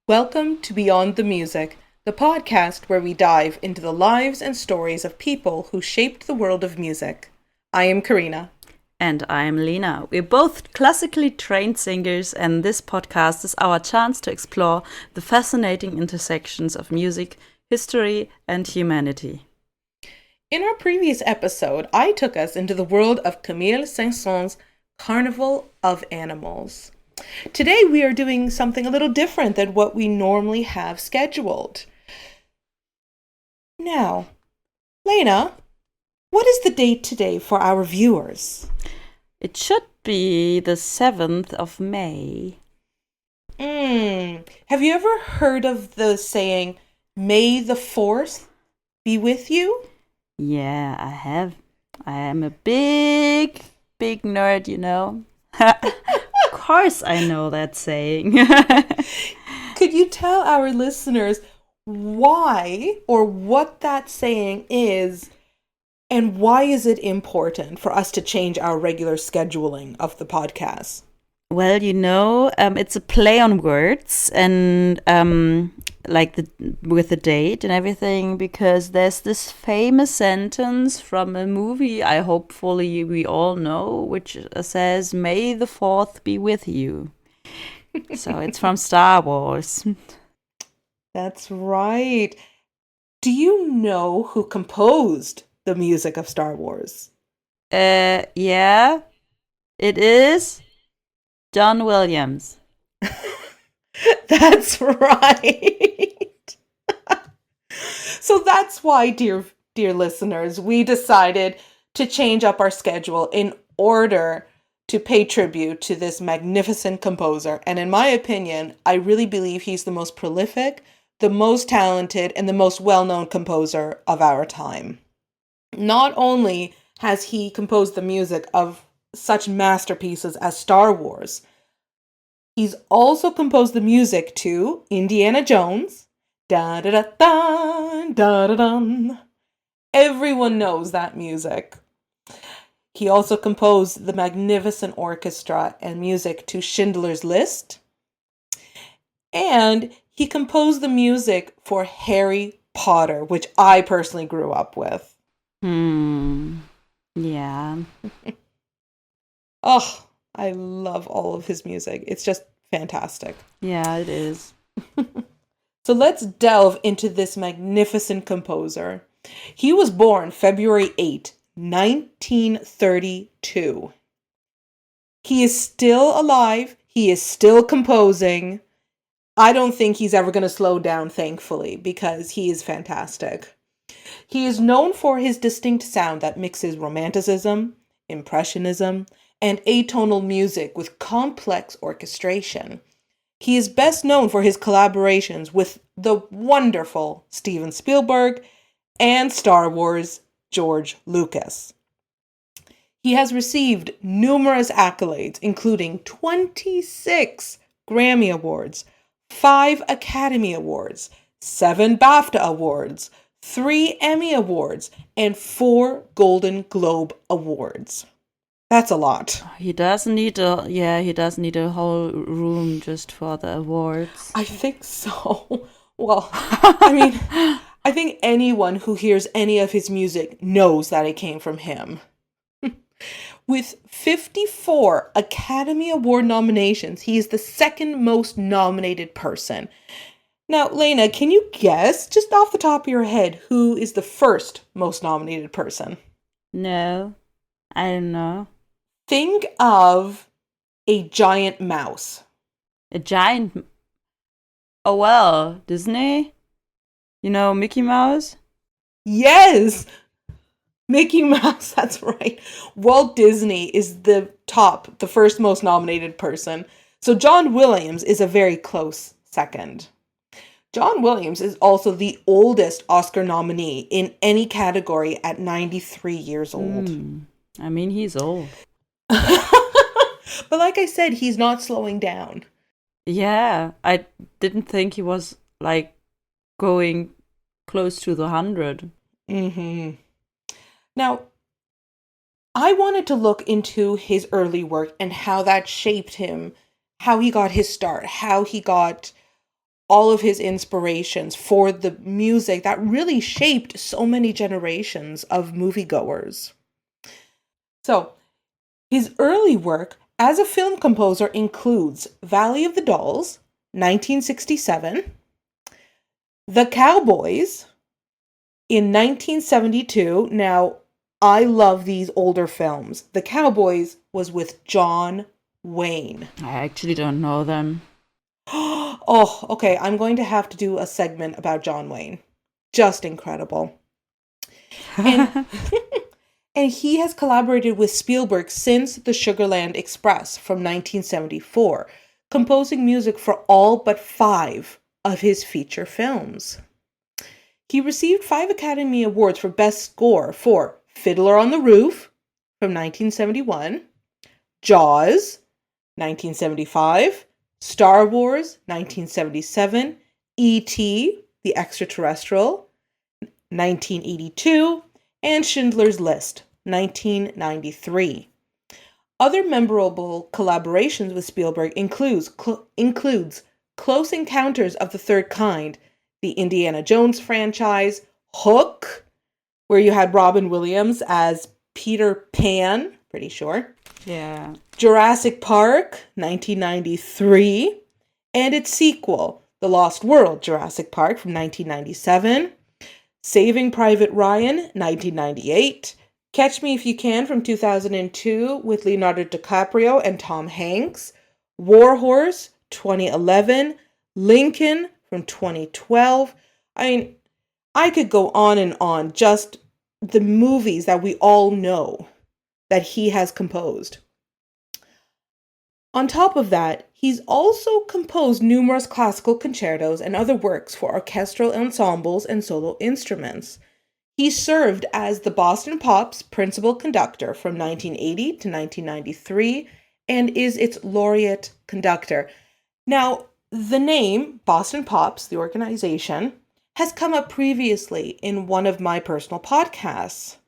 Welcome to Beyond the Music, the podcast where we dive into the lives and stories of people who shaped the world of music. I am Karina. And I'm Lena. We're both classically trained singers, and this podcast is our chance to explore the fascinating intersections of music, history, and humanity. In our previous episode, I took us into the world of Camille Saint-Saëns' Carnival of Animals. Today we are doing something a little different than what we normally have scheduled. Now, Lena, what is the date today for our viewers? It should be the 7th of May. Have you ever heard of the saying, May the 4th be with you? Yeah, I have. I am a big nerd, you know. Of course I know that saying. Could you tell our listeners why or what that saying is, and why is it important for us to change our regular scheduling of the podcast? Well, it's a play on words and with the date and everything, because there's this famous sentence from a movie I hopefully we all know, which says, "May the 4th be with you." So it's from Star Wars. That's right. Do you know who composed the music of Star Wars? Yeah, it is John Williams. That's right. So that's why, dear listeners, we decided to change up our schedule in order to pay tribute to this magnificent composer. And in my opinion, I really believe he's the most prolific, the most talented, and the most well-known composer of our time. Not only has he composed the music of such masterpieces as Star Wars, he's also composed the music to Indiana Jones. Da da da da da da da. Everyone knows that music. He also composed the magnificent orchestra and music to Schindler's List. And he composed the music for Harry Potter, which I personally grew up with. Yeah. Oh, I love all of his music. It's just fantastic. Yeah, it is. So let's delve into this magnificent composer. He was born February 8, 1932. He is still alive. He is still composing. I don't think he's ever going to slow down, thankfully, because he is fantastic. He is known for his distinct sound that mixes romanticism, impressionism, and atonal music with complex orchestration. He is best known for his collaborations with the wonderful Steven Spielberg and Star Wars George Lucas. He has received numerous accolades, including 26 Grammy Awards, 5 Academy Awards, 7 BAFTA Awards, 3 Emmy Awards, and 4 Golden Globe Awards. That's a lot. He does need a whole room just for the awards. I think so. Well, I think anyone who hears any of his music knows that it came from him. With 54 Academy Award nominations, he is the second most nominated person. Now, Lena, can you guess, just off the top of your head, who is the first most nominated person? No, I don't know. Think of a giant mouse. A giant... Oh, well, Disney? You know, Mickey Mouse? Yes! Mickey Mouse, that's right. Walt Disney is the first most nominated person. So John Williams is a very close second. John Williams is also the oldest Oscar nominee in any category at 93 years old. I mean, he's old. But like I said, he's not slowing down. Yeah, I didn't think he was, going close to the 100. Mm-hmm. Now, I wanted to look into his early work and how that shaped him, how he got his start, how he got all of his inspirations for the music that really shaped so many generations of moviegoers. So, his early work as a film composer includes Valley of the Dolls, 1967, The Cowboys in 1972. Now, I love these older films. The Cowboys was with John Wayne. I actually don't know them. Oh, okay. I'm going to have to do a segment about John Wayne. Just incredible. And and he has collaborated with Spielberg since The Sugarland Express from 1974, composing music for all but 5 of his feature films. He received 5 Academy Awards for Best Score for Fiddler on the Roof from 1971, Jaws, 1975, Star Wars, 1977, E.T., The Extraterrestrial, 1982, and Schindler's List, 1993. Other memorable collaborations with Spielberg includes Close Encounters of the Third Kind, the Indiana Jones franchise, Hook, where you had Robin Williams as Peter Pan, pretty sure. Yeah. Jurassic Park, 1993, and its sequel, The Lost World, Jurassic Park from 1997, Saving Private Ryan, 1998, Catch Me If You Can from 2002 with Leonardo DiCaprio and Tom Hanks, War Horse, 2011, Lincoln from 2012. I mean, I could go on and on, just the movies that we all know that he has composed. On top of that, he's also composed numerous classical concertos and other works for orchestral ensembles and solo instruments. He served as the Boston Pops principal conductor from 1980 to 1993 and is its laureate conductor. Now, the name Boston Pops, the organization, has come up previously in one of my personal podcasts.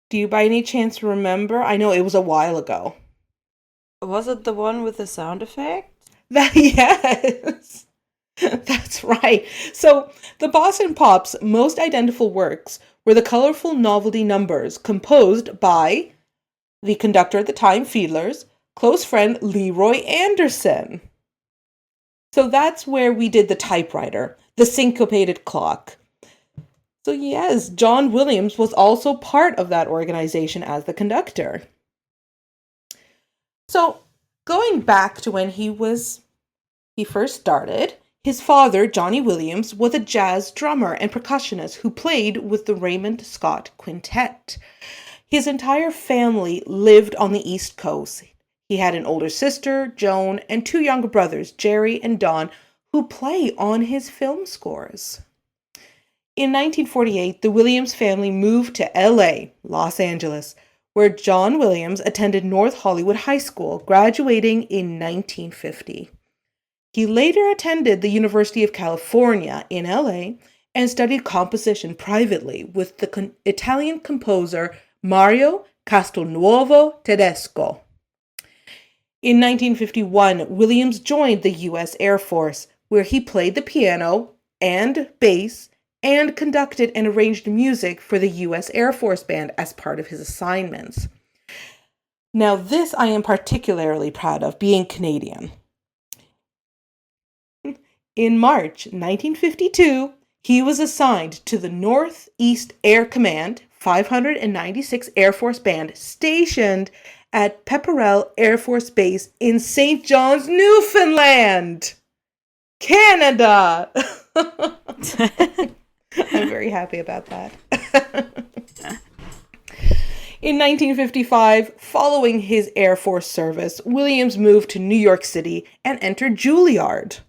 Do you by any chance remember? I know it was a while ago. Was it the one with the sound effect? Yes, that's right. So, the Boston Pops' most identifiable works were the colorful novelty numbers composed by the conductor at the time, Fiedler's close friend Leroy Anderson. So that's where we did the typewriter, the syncopated clock. So yes, John Williams was also part of that organization as the conductor. So going back to when he first started, his father, Johnny Williams, was a jazz drummer and percussionist who played with the Raymond Scott Quintet. His entire family lived on the East Coast. He had an older sister, Joan, and 2 younger brothers, Jerry and Don, who play on his film scores. In 1948, the Williams family moved to LA, Los Angeles, where John Williams attended North Hollywood High School, graduating in 1950. He later attended the University of California in LA and studied composition privately with the Italian composer Mario Castelnuovo Tedesco. In 1951, Williams joined the U.S. Air Force, where he played the piano and bass and conducted and arranged music for the U.S. Air Force Band as part of his assignments. Now, this I am particularly proud of, being Canadian. In March 1952, he was assigned to the Northeast Air Command 596 Air Force Band stationed at Pepperell Air Force Base in St. John's, Newfoundland, Canada. I'm very happy about that. In 1955, following his Air Force service, Williams moved to New York City and entered Juilliard.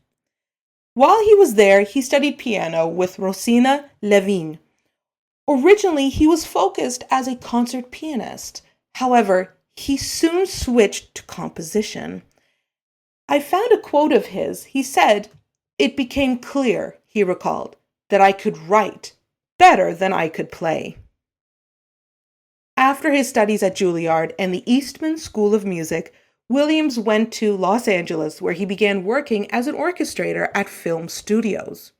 While he was there, he studied piano with Rosina Levine. Originally, he was focused as a concert pianist. However, he soon switched to composition. I found a quote of his. He said, "It became clear," he recalled, "that I could write better than I could play." After his studies at Juilliard and the Eastman School of Music, Williams went to Los Angeles, where he began working as an orchestrator at film studios.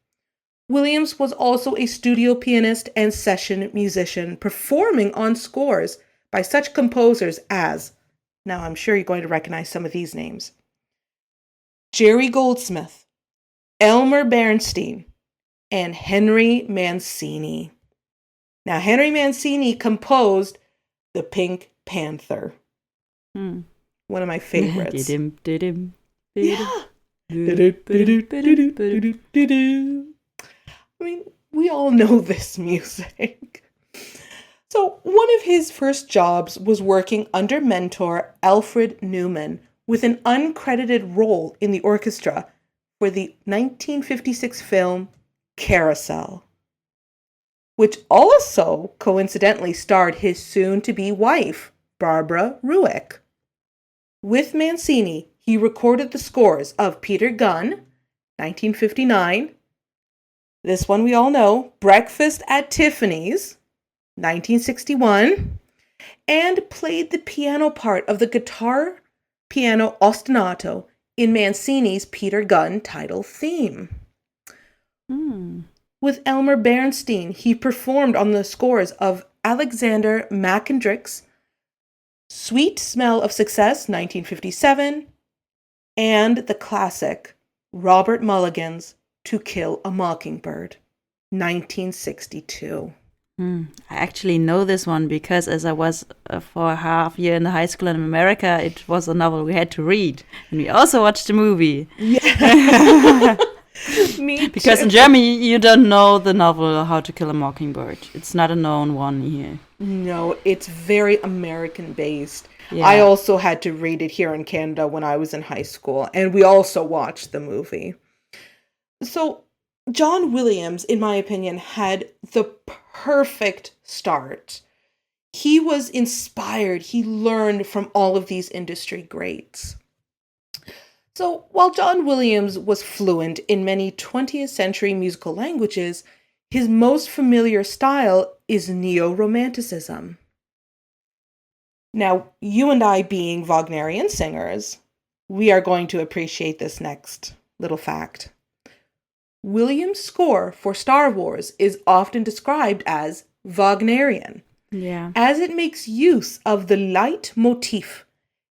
Williams was also a studio pianist and session musician, performing on scores by such composers as, now I'm sure you're going to recognize some of these names, Jerry Goldsmith, Elmer Bernstein, and Henry Mancini. Now, Henry Mancini composed The Pink Panther. One of my favorites. Yeah. I mean, we all know this music. So, one of his first jobs was working under mentor Alfred Newman with an uncredited role in the orchestra for the 1956 film Carousel, which also coincidentally starred his soon-to-be wife, Barbara Ruick. With Mancini, he recorded the scores of Peter Gunn, 1959, this one we all know, Breakfast at Tiffany's, 1961, and played the piano part of the guitar piano ostinato in Mancini's Peter Gunn title theme. With Elmer Bernstein, he performed on the scores of Alexander Mackendrick's Sweet Smell of Success, 1957, and the classic Robert Mulligan's To Kill a Mockingbird, 1962. I actually know this one because as I was for a half year in the high school in America, it was a novel we had to read. And we also watched the movie. Yeah. Me too. Because in Germany, you don't know the novel How to Kill a Mockingbird. It's not a known one here. No, it's very American based. Yeah. I also had to read it here in Canada when I was in high school, and we also watched the movie. So, John Williams, in my opinion, had the perfect start. He was inspired. He learned from all of these industry greats. So, while John Williams was fluent in many 20th century musical languages, his most familiar style is neo-romanticism. Now, you and I being Wagnerian singers, we are going to appreciate this next little fact. Williams' score for Star Wars is often described as Wagnerian, as it makes use of the leitmotif,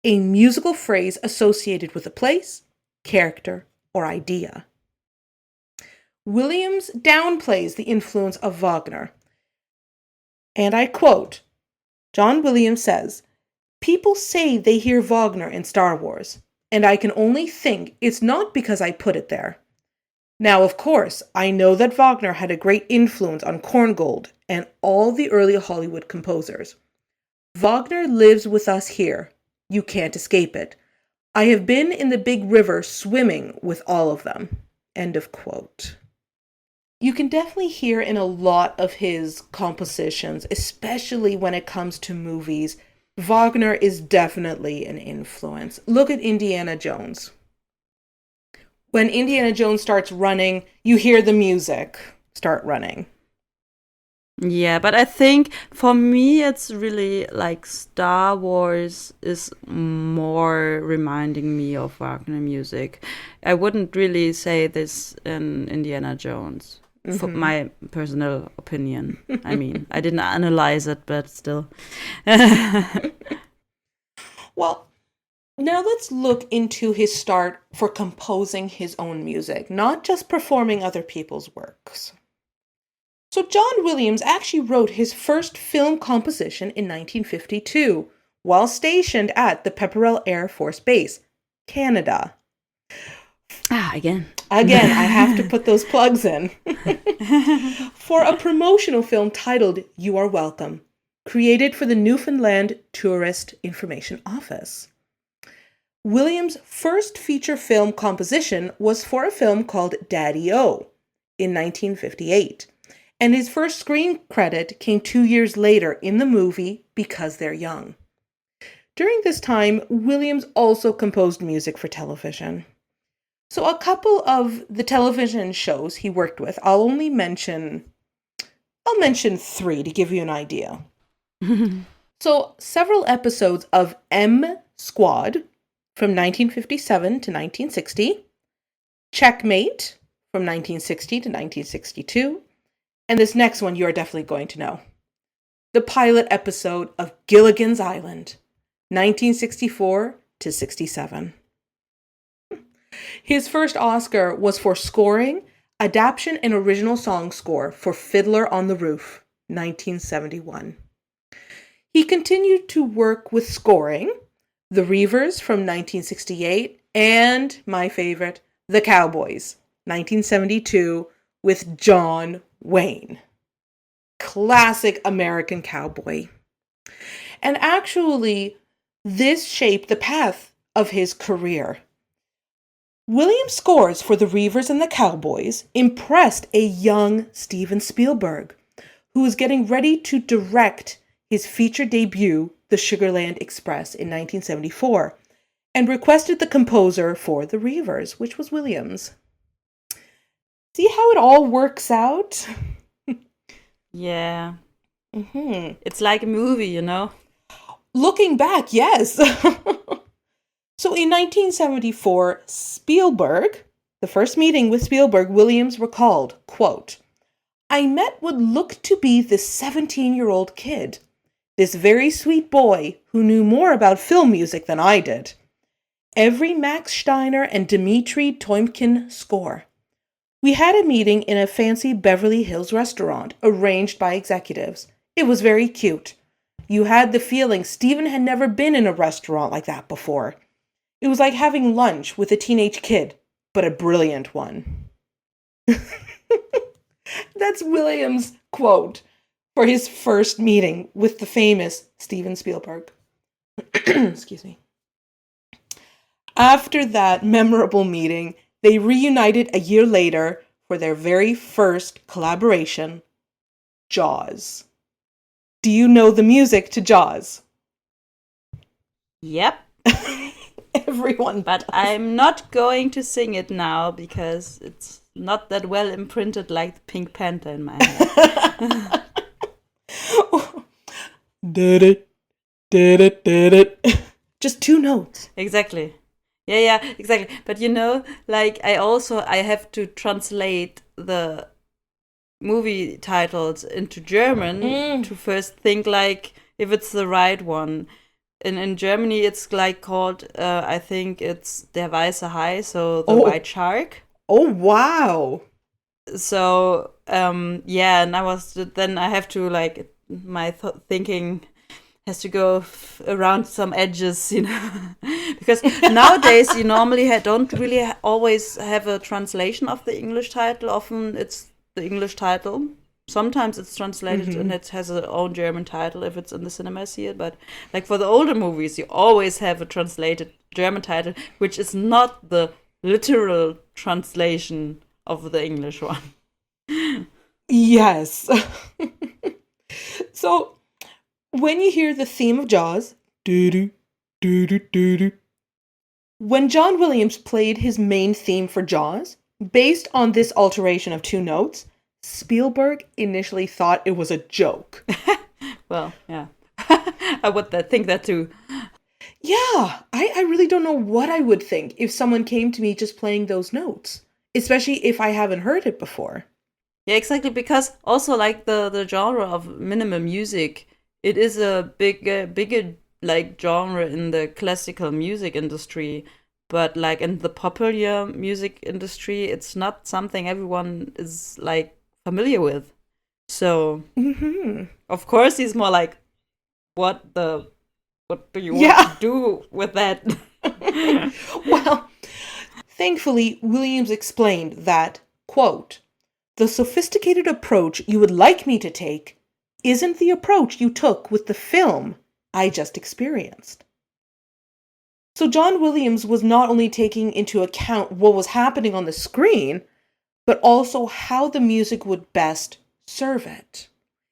a musical phrase associated with a place, character, or idea. Williams downplays the influence of Wagner. And I quote, John Williams says, "People say they hear Wagner in Star Wars, and I can only think it's not because I put it there. Now, of course, I know that Wagner had a great influence on Korngold and all the early Hollywood composers. Wagner lives with us here. You can't escape it. I have been in the big river swimming with all of them." End of quote. You can definitely hear in a lot of his compositions, especially when it comes to movies, Wagner is definitely an influence. Look at Indiana Jones. When Indiana Jones starts running, you hear the music start running. Yeah, but I think for me it's really like Star Wars is more reminding me of Wagner music. I wouldn't really say this in Indiana Jones, for my personal opinion. I mean, I didn't analyze it, but still. Well, now let's look into his start for composing his own music, not just performing other people's works. So John Williams actually wrote his first film composition in 1952 while stationed at the Pepperell Air Force Base, Canada. Again, I have to put those plugs in. For a promotional film titled You Are Welcome, created for the Newfoundland Tourist Information Office. Williams' first feature film composition was for a film called Daddy-O in 1958. And his first screen credit came 2 years later in the movie Because They're Young. During this time, Williams also composed music for television. So a couple of the television shows he worked with, I'll mention 3 to give you an idea. So several episodes of M Squad, from 1957 to 1960, Checkmate from 1960 to 1962, and this next one you are definitely going to know. The pilot episode of Gilligan's Island, 1964 to 67. His first Oscar was for scoring, adaptation and original song score for Fiddler on the Roof, 1971. He continued to work with scoring, The Reivers from 1968, and my favorite, The Cowboys, 1972, with John Wayne. Classic American cowboy. And actually, this shaped the path of his career. Williams' scores for The Reivers and the Cowboys impressed a young Steven Spielberg, who was getting ready to direct his feature debut, The Sugarland Express, in 1974, and requested the composer for The Reivers, which was Williams. See how it all works out? Yeah. It's like a movie, you know? Looking back, yes. So in 1974, Spielberg, the first meeting with Spielberg, Williams recalled, quote, "I met what looked to be this 17-year-old kid, this very sweet boy who knew more about film music than I did. Every Max Steiner and Dmitri Toymkin score. We had a meeting in a fancy Beverly Hills restaurant arranged by executives. It was very cute. You had the feeling Steven had never been in a restaurant like that before. It was like having lunch with a teenage kid, but a brilliant one." That's Williams' quote for his first meeting with the famous Steven Spielberg. Excuse me. After that memorable meeting, they reunited a year later for their very first collaboration, Jaws. Do you know the music to Jaws? Yep. Everyone. But I'm not going to sing it now because it's not that well imprinted like the Pink Panther in my head. Did it, did it, did it. Just two notes. Exactly. Yeah, exactly. But you know, like I have to translate the movie titles into German to first think like if it's the right one. In Germany, it's like called, I think it's Der weiße Hai, so the white shark. Oh, wow. So, yeah, and then I have to, like, my thinking has to go around some edges, you know. Because nowadays, you normally don't really always have a translation of the English title. Often it's the English title. Sometimes it's translated and it has its own German title if it's in the cinema see it. But like for the older movies, you always have a translated German title, which is not the literal translation of the English one. Yes. So when you hear the theme of Jaws, doo-doo, doo-doo, doo-doo, when John Williams played his main theme for Jaws, based on this alteration of two notes, Spielberg initially thought it was a joke. Well, yeah. I would think that too. Yeah, I really don't know what I would think if someone came to me just playing those notes, especially if I haven't heard it before. Yeah, exactly, because also like the genre of minimal music, it is a bigger like genre in the classical music industry, but like in the popular music industry, it's not something everyone is like familiar with. So, of course, he's more like, what do you want to do with that? Well, thankfully, Williams explained that, quote, "The sophisticated approach you would like me to take isn't the approach you took with the film I just experienced." So John Williams was not only taking into account what was happening on the screen, but also how the music would best serve it.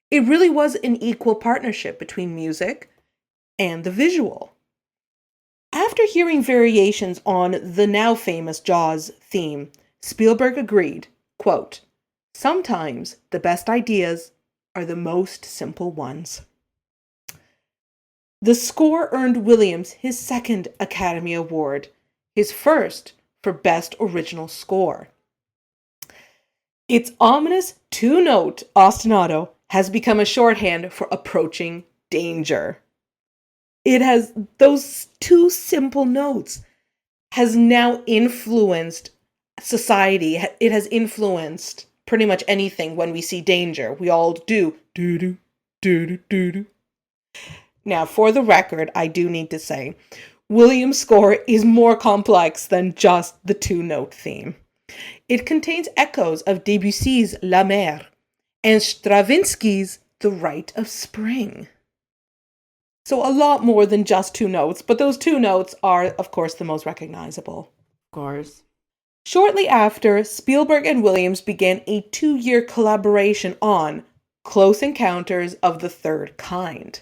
It really was an equal partnership between music and the visual. After hearing variations on the now famous Jaws theme, Spielberg agreed, quote, "Sometimes the best ideas are the most simple ones." The score earned Williams his second Academy Award, his first for Best Original Score. Its ominous two-note ostinato has become a shorthand for approaching danger. It has those two simple notes has now influenced society. It has influenced pretty much anything when we see danger. We all do doo-doo, doo-doo, doo-doo. Now, for the record, I do need to say, Williams' score is more complex than just the two-note theme. It contains echoes of Debussy's La Mer and Stravinsky's The Rite of Spring. So a lot more than just two notes, but those two notes are, of course, the most recognizable. Of course. Shortly after, Spielberg and Williams began a 2-year collaboration on Close Encounters of the Third Kind.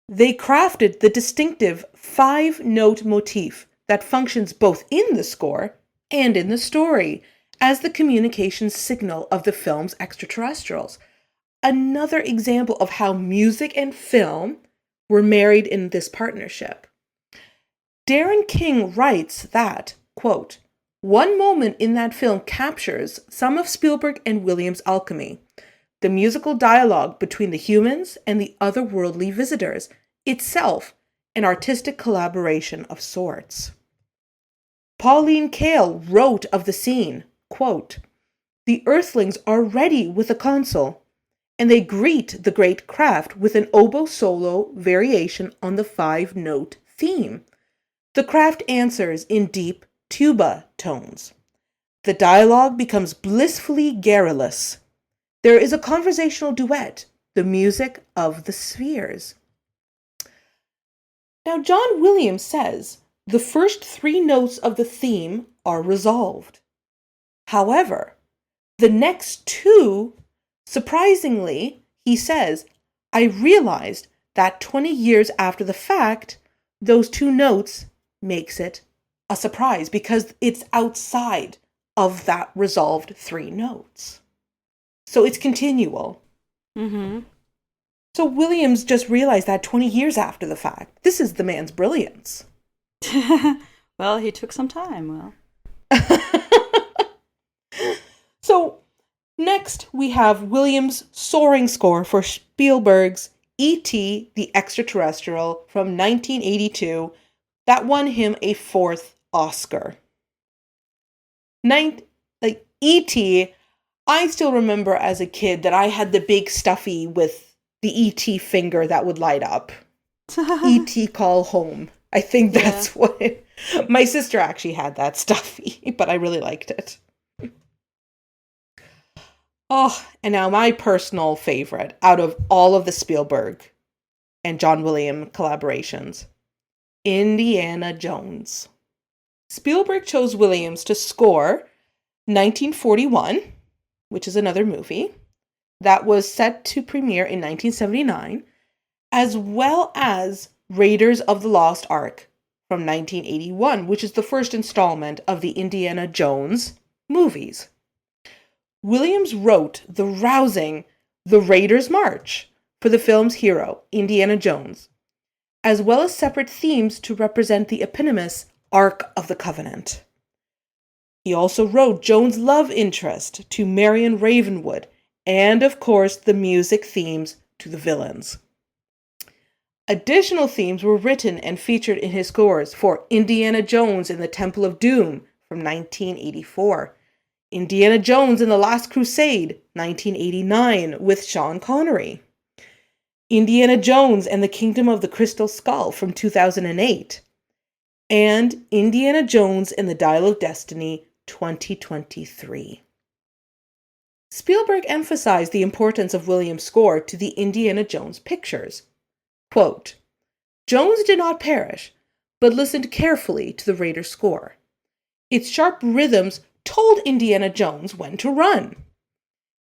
They crafted the distinctive 5-note motif that functions both in the score and in the story as the communication signal of the film's extraterrestrials. Another example of how music and film were married in this partnership. Darren King writes that, quote, "One moment in that film captures some of Spielberg and Williams' alchemy, the musical dialogue between the humans and the otherworldly visitors, itself an artistic collaboration of sorts." Pauline Kael wrote of the scene, quote, "The Earthlings are ready with a console, and they greet the great craft with an oboe solo variation on the 5-note theme. The craft answers in deep tuba tones. The dialogue becomes blissfully garrulous. There is a conversational duet, the music of the spheres." Now, John Williams says the first 3 notes of the theme are resolved. However, the next 2, surprisingly, he says, "I realized that 20 years after the fact, those 2 notes makes it a surprise because it's outside of that resolved 3 notes." So it's continual. Mm-hmm. So Williams just realized that 20 years after the fact. This is the man's brilliance. Well, he took some time. Well. So next we have Williams' soaring score for Spielberg's E.T. the Extraterrestrial from 1982 that won him a 4th Oscar. E.T., I still remember as a kid that I had the big stuffy with the E.T. finger that would light up. E.T. Call Home. I think that's what it... My sister actually had that stuffy, but I really liked it. Oh, and now my personal favorite out of all of the Spielberg and John Williams collaborations, Indiana Jones. Spielberg chose Williams to score 1941, which is another movie, that was set to premiere in 1979, as well as Raiders of the Lost Ark from 1981, which is the first installment of the Indiana Jones movies. Williams wrote the rousing The Raiders March for the film's hero, Indiana Jones, as well as separate themes to represent the eponymous Ark of the Covenant. He also wrote Jones' love interest to Marion Ravenwood, and of course the music themes to the villains. Additional themes were written and featured in his scores for Indiana Jones and the Temple of Doom from 1984, Indiana Jones and the Last Crusade, 1989, with Sean Connery, Indiana Jones and the Kingdom of the Crystal Skull from 2008, and Indiana Jones and the Dial of Destiny, 2023. Spielberg emphasized the importance of Williams' score to the Indiana Jones pictures. Quote, "Jones did not perish, but listened carefully to the Raiders' score. Its sharp rhythms told Indiana Jones when to run.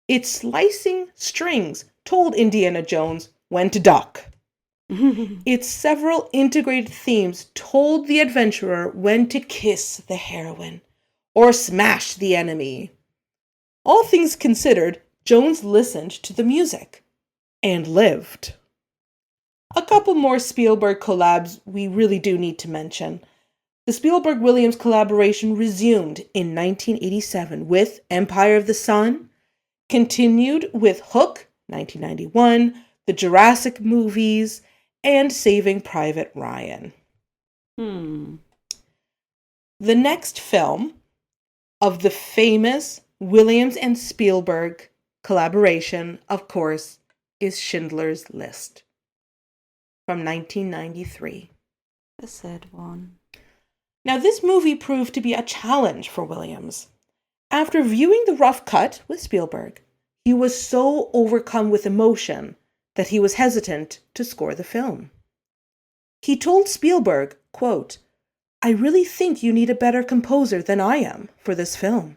Its slicing strings told Indiana Jones when to duck. Its several integrated themes told the adventurer when to kiss the heroine or smash the enemy. All things considered, Jones listened to the music and lived." A couple more Spielberg collabs we really do need to mention. The Spielberg-Williams collaboration resumed in 1987 with Empire of the Sun, continued with Hook, 1991, the Jurassic movies, and Saving Private Ryan. The next film of the famous Williams and Spielberg collaboration, of course, is Schindler's List from 1993. A sad one. Now, this movie proved to be a challenge for Williams. After viewing the rough cut with Spielberg, he was so overcome with emotion that he was hesitant to score the film. He told Spielberg, quote, "I really think you need a better composer than I am for this film."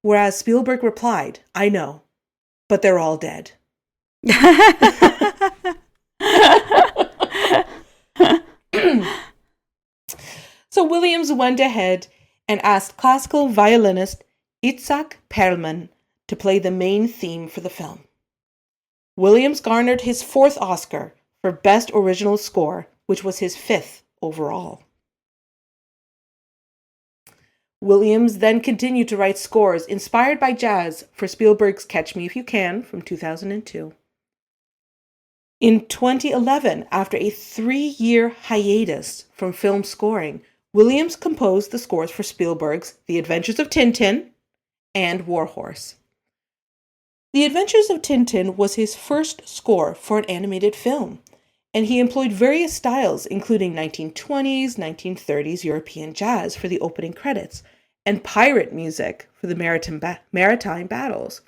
Whereas Spielberg replied, "I know, but they're all dead." So Williams went ahead and asked classical violinist Itzhak Perlman to play the main theme for the film. Williams garnered his 4th Oscar for Best Original Score, which was his 5th overall. Williams then continued to write scores inspired by jazz for Spielberg's Catch Me If You Can from 2002. In 2011, after a 3-year hiatus from film scoring, Williams composed the scores for Spielberg's The Adventures of Tintin and War Horse. The Adventures of Tintin was his first score for an animated film, and he employed various styles, including 1920s, 1930s European jazz for the opening credits, and pirate music for the maritime battles.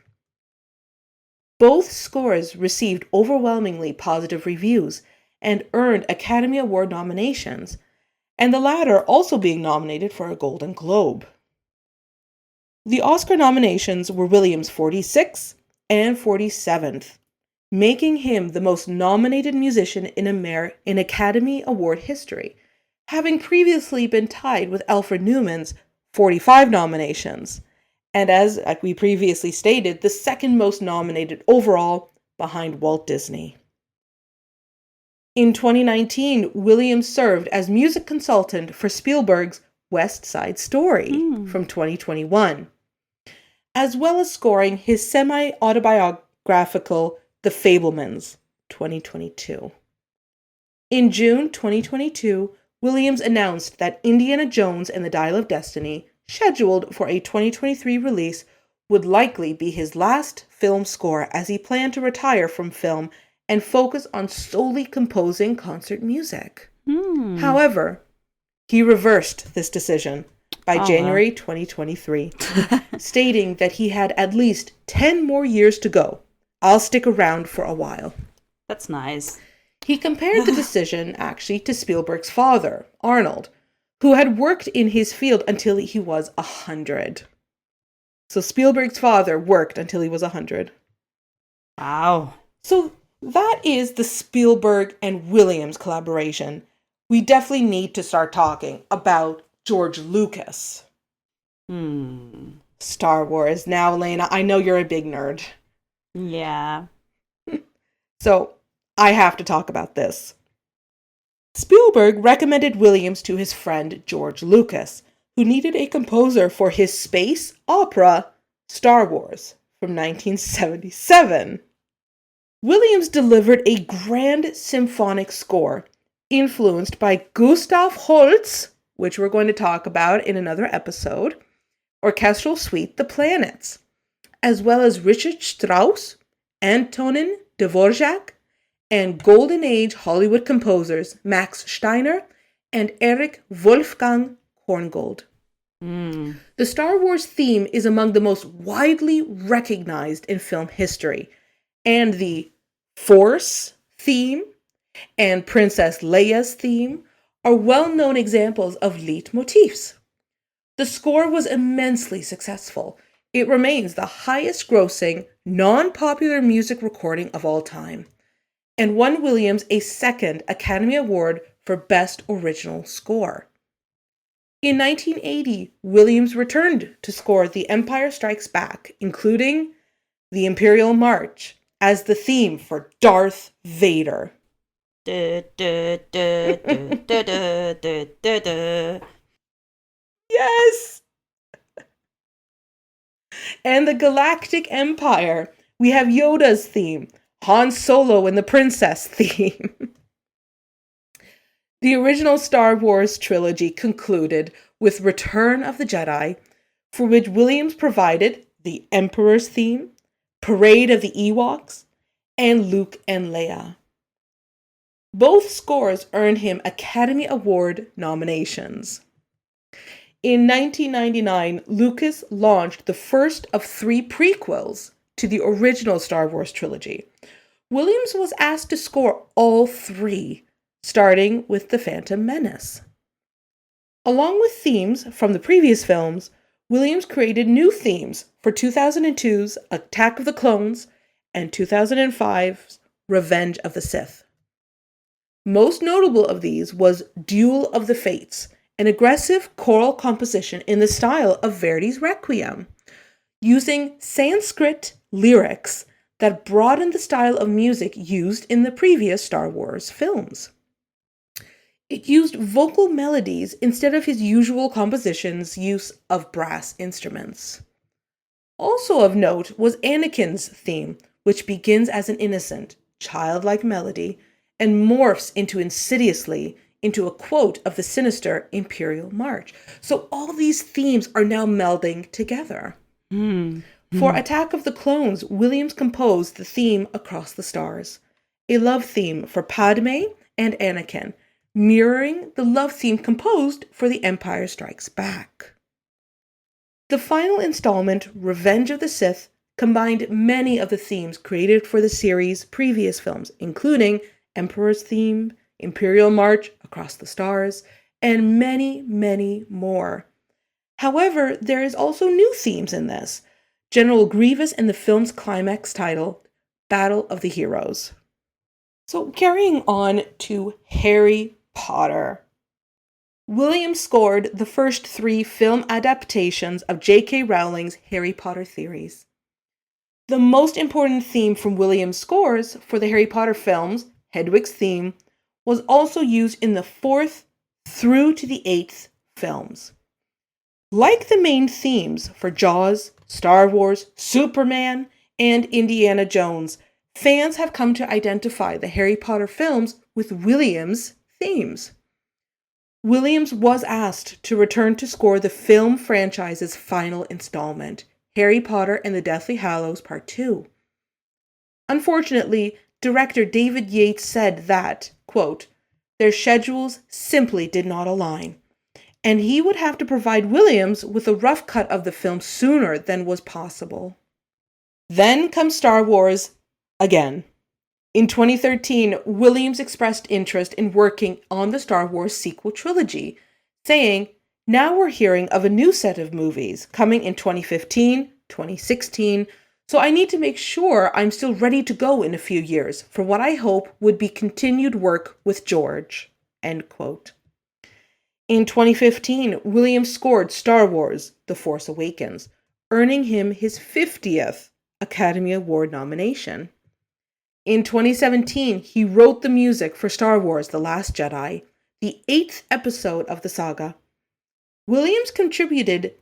Both scores received overwhelmingly positive reviews and earned Academy Award nominations, and the latter also being nominated for a Golden Globe. The Oscar nominations were Williams' 46th and 47th, making him the most nominated musician in Academy Award history, having previously been tied with Alfred Newman's 45 nominations, and as we previously stated, the second most nominated overall behind Walt Disney. In 2019, Williams served as music consultant for Spielberg's West Side Story from 2021, as well as scoring his semi-autobiographical The Fabelmans, 2022. In June 2022, Williams announced that Indiana Jones and the Dial of Destiny, scheduled for a 2023 release, would likely be his last film score as he planned to retire from film and focus on solely composing concert music. However, he reversed this decision by January 2023, stating that he had at least 10 more years to go. "I'll stick around for a while." That's nice. He compared the decision actually to Spielberg's father, Arnold, who had worked in his field until he was 100. So Spielberg's father worked until he was 100. Wow. So that is the Spielberg and Williams collaboration. We definitely need to start talking about George Lucas. Star Wars. Now, Elena, I know you're a big nerd. Yeah. So I have to talk about this. Spielberg recommended Williams to his friend George Lucas, who needed a composer for his space opera Star Wars from 1977. Williams delivered a grand symphonic score influenced by Gustav Holst's, which we're going to talk about in another episode, orchestral suite The Planets, as well as Richard Strauss, Antonin Dvorak, and Golden Age Hollywood composers Max Steiner and Erich Wolfgang Korngold. The Star Wars theme is among the most widely recognized in film history, and the Force theme and Princess Leia's theme are well-known examples of leitmotifs. The score was immensely successful. It remains the highest-grossing, non-popular music recording of all time, and won Williams a second Academy Award for Best Original Score. In 1980, Williams returned to score The Empire Strikes Back, including the Imperial March, as the theme for Darth Vader. Du, du, du, du, du, du, du, du, du. Yes! And the Galactic Empire. We have Yoda's theme, Han Solo and the Princess theme. The original Star Wars trilogy concluded with Return of the Jedi, for which Williams provided the Emperor's theme, Parade of the Ewoks, and Luke and Leia. Both scores earned him Academy Award nominations. In 1999, Lucas launched the first of 3 prequels to the original Star Wars trilogy. Williams was asked to score all 3, starting with The Phantom Menace. Along with themes from the previous films, Williams created new themes for 2002's Attack of the Clones and 2005's Revenge of the Sith. Most notable of these was Duel of the Fates, an aggressive choral composition in the style of Verdi's Requiem, using Sanskrit lyrics that broadened the style of music used in the previous Star Wars films. It used vocal melodies instead of his usual composition's use of brass instruments. Also of note was Anakin's theme, which begins as an innocent, childlike melody and morphs insidiously into a quote of the sinister Imperial March. So all these themes are now melding together. For Attack of the Clones, Williams composed the theme Across the Stars, a love theme for Padme and Anakin, mirroring the love theme composed for The Empire Strikes Back. The final installment, Revenge of the Sith, combined many of the themes created for the series' previous films, including Emperor's theme, Imperial March, Across the Stars, and many, many more. However, there is also new themes in this. General Grievous in the film's climax title, Battle of the Heroes. So carrying on to Harry Potter. Williams scored the first 3 film adaptations of J.K. Rowling's Harry Potter series. The most important theme from Williams' scores for the Harry Potter films, Hedwig's theme, was also used in the 4th through to the 8th films. Like the main themes for Jaws, Star Wars, Superman, and Indiana Jones, fans have come to identify the Harry Potter films with Williams' themes. Williams was asked to return to score the film franchise's final installment, Harry Potter and the Deathly Hallows Part 2. Unfortunately, director David Yates said that, quote, their schedules simply did not align, and he would have to provide Williams with a rough cut of the film sooner than was possible. Then comes Star Wars again. In 2013, Williams expressed interest in working on the Star Wars sequel trilogy, saying, now we're hearing of a new set of movies coming in 2015, 2016, so I need to make sure I'm still ready to go in a few years for what I hope would be continued work with George. End quote. In 2015, Williams scored Star Wars The Force Awakens, earning him his 50th Academy Award nomination. In 2017, he wrote the music for Star Wars The Last Jedi, the 8th episode of the saga. Williams contributed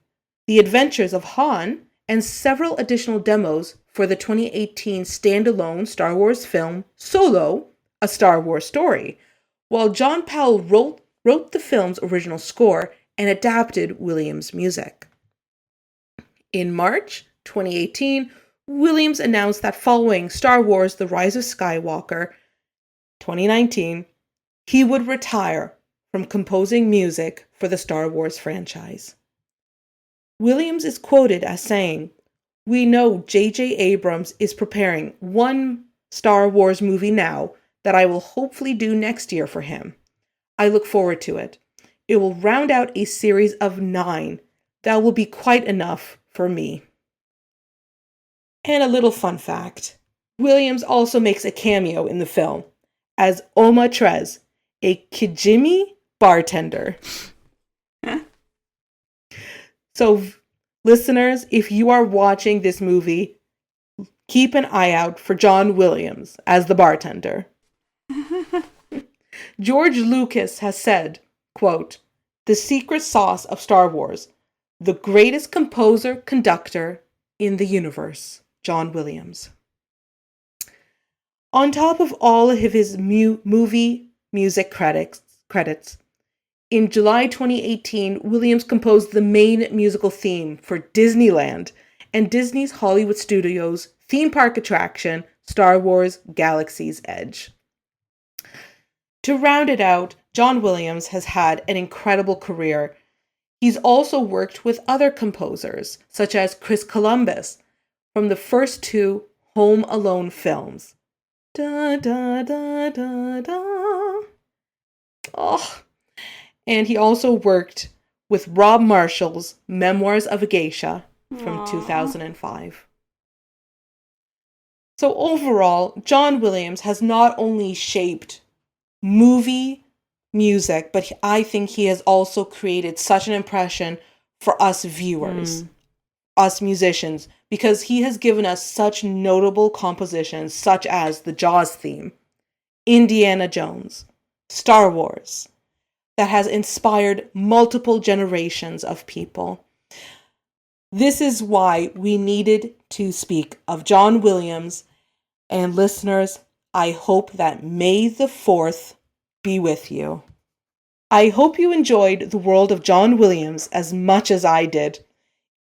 The Adventures of Han and several additional demos for the 2018 standalone Star Wars film Solo, A Star Wars Story, while John Powell wrote the film's original score and adapted Williams' music. In March 2018, Williams announced that following Star Wars The Rise of Skywalker 2019, he would retire from composing music for the Star Wars franchise. Williams is quoted as saying, we know J.J. Abrams is preparing one Star Wars movie now that I will hopefully do next year for him. I look forward to it. It will round out a series of 9. That will be quite enough for me. And a little fun fact. Williams also makes a cameo in the film as Oma Trez, a Kijimi bartender. So, listeners, if you are watching this movie, keep an eye out for John Williams as the bartender. George Lucas has said, quote, "The secret sauce of Star Wars, the greatest composer conductor in the universe, John Williams." On top of all of his movie music credits, in July 2018, Williams composed the main musical theme for Disneyland and Disney's Hollywood Studios theme park attraction, Star Wars Galaxy's Edge. To round it out, John Williams has had an incredible career. He's also worked with other composers, such as Chris Columbus, from the first two Home Alone films. Da, da, da, da, da. Oh. And he also worked with Rob Marshall's Memoirs of a Geisha from 2005. So overall, John Williams has not only shaped movie music, but I think he has also created such an impression for us viewers, us musicians, because he has given us such notable compositions such as the Jaws theme, Indiana Jones, Star Wars, that has inspired multiple generations of people. This is why we needed to speak of John Williams. And listeners, I hope that May the 4th be with you. I hope you enjoyed the world of John Williams as much as I did.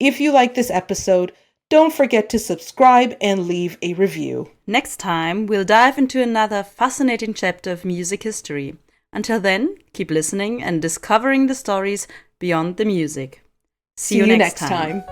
If you like this episode, don't forget to subscribe and leave a review. Next time, we'll dive into another fascinating chapter of music history. Until then, keep listening and discovering the stories beyond the music. See you next time.